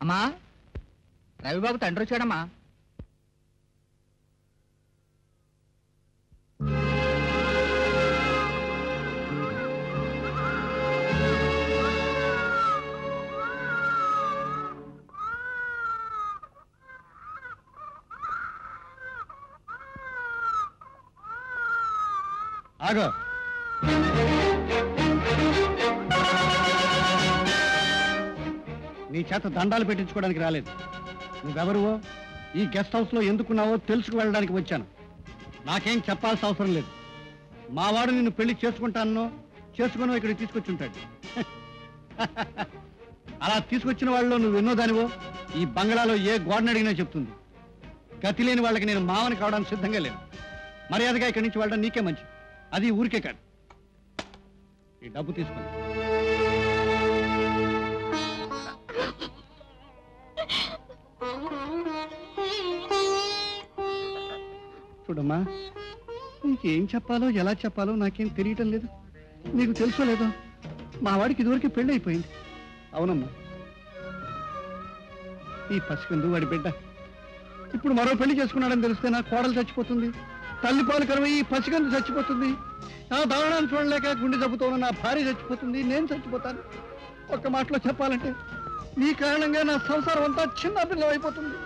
అమ్మా, రవిబాబు తండ్రి వచ్చాడమ్మా. ఆగో, నీ చేత దండాలు పెట్టించుకోవడానికి రాలేదు. నువ్వెవరువో, ఈ గెస్ట్ హౌస్లో ఎందుకున్నావో తెలుసుకు వెళ్ళడానికి వచ్చాను. నాకేం చెప్పాల్సిన అవసరం లేదు. మావాడు నిన్ను పెళ్లి చేసుకుంటానో చేసుకునో ఇక్కడికి తీసుకొచ్చి ఉంటాడు. అలా తీసుకొచ్చిన వాళ్ళలో నువ్వు ఎన్నో దానివో ఈ బంగ్లాలో ఏ గోడని అడిగినా చెప్తుంది. గతి లేని వాళ్ళకి నేను మావని కావడానికి సిద్ధంగా లేను. మర్యాదగా ఇక్కడి నుంచి వెళ్ళడం నీకే మంచిది. అది ఊరికే కాదు. ఈ డబ్బు తీసుకుని చూడమ్మా, నీకేం చెప్పాలో ఎలా చెప్పాలో నాకేం తెలియటం లేదు. నీకు తెలుసో లేదో మా వాడికి ఇదివరకు పెళ్ళి అయిపోయింది. అవునమ్మా, ఈ పసికందు వాడి బిడ్డ ఇప్పుడు మరో పెళ్లి చేసుకున్నాడని తెలిస్తే నా కోడలు చచ్చిపోతుంది, తల్లిపాలు కరువై ఈ పసికందు చచ్చిపోతుంది, నా దారుణాన్ని చూడలేక గుండె జబ్బుతోన నా భార్య చచ్చిపోతుంది, నేను చచ్చిపోతాను. ఒక్క మాటలో చెప్పాలంటే నీ కారణంగా నా సంసారం అంతా చిన్న పిల్ల అయిపోతుంది.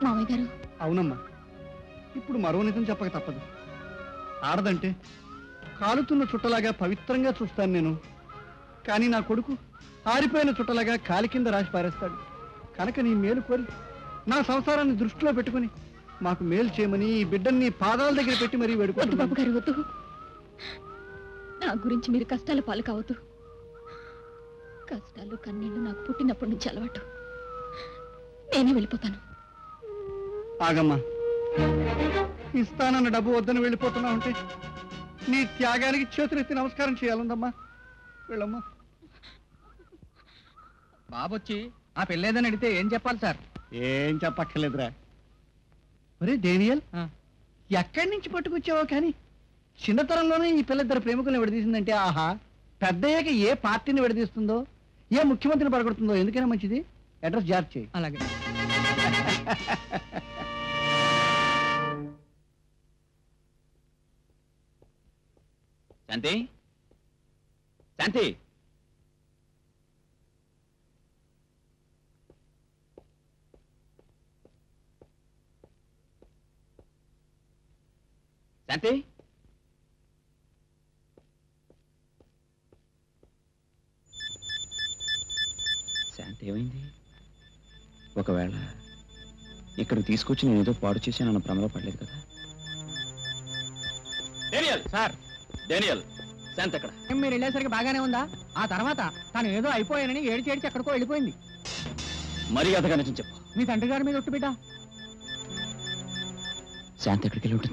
మామయ్య గారు. అవునమ్మా, ఇప్పుడు మరో నిజం చెప్పక తప్పదు. ఆడదంటే కాలుతున్న చుట్టలాగా పవిత్రంగా చూస్తాను నేను, కానీ నా కొడుకు ఆరిపోయిన చుట్టలాగా కాలి కింద రాసి పారేస్తాడు. కనుక నీ మేలు కోరి నా సంసారాన్ని దృష్టిలో పెట్టుకుని మాకు మేలు చేయమని ఈ బిడ్డని పాదాల దగ్గర పెట్టి మరీ వేడుకుంటున్నాను. బాబు గారు వద్దు, నా గురించి మీరు కష్టాల పాలు కావద్దు. కష్టాలు కన్నీళ్లు నాకు పుట్టినప్పటి నుంచి అలవాటు. నేనే వెళ్ళిపోతాను. ఆగమ్మా, ఇస్తానన్న డబ్బు వద్దని వెళ్ళిపోతున్నావు అంటే నీ త్యాగానికి చేతులెత్తి నమస్కారం చేయాలందమ్మా. వెళ్ళమ్మా. బాబు వచ్చి ఆ పెళ్ళేదని అడిగితే ఏం చెప్పాలి సార్? ఏం చెప్పక్కర్లేదురా. ఒరే డేనియల్, ఎక్కడి నుంచి పట్టుకొచ్చావో కానీ చిన్నతరంలోనే ఈ పిల్లిద్దరు ప్రేమికులను విడదీసిందంటే ఆహా, పెద్దయ్యాక ఏ పార్టీని విడదీస్తుందో, ఏ ముఖ్యమంత్రిని పడగొడుతుందో ఎందుకైనా మంచిది అడ్రస్ జారీ చేయి. అలాగే. శాంతి, శాంతి, శాంతి, శాంతి ఏమైంది? ఒకవేళ ఇక్కడికి తీసుకొచ్చి నేను ఏదో పాడు చేశానన్న భ్రమలో పడలేదు కదా? డేనియల్ సార్, డేనియల్, శాంతి ఎక్కడ? మీరు వెళ్ళేసరికి బాగానే ఉందా? ఆ తర్వాత తను ఏదో అయిపోయానని ఏడిచి ఏడిచి ఎక్కడికో వెళ్ళిపోయింది. మర్యాదగా నిజం చెప్పు. మీ తండ్రి గారి మీద ఒట్టు బిడ్డ. శాంతి ఎక్కడికి వెళ్ళి ఉంటుంది?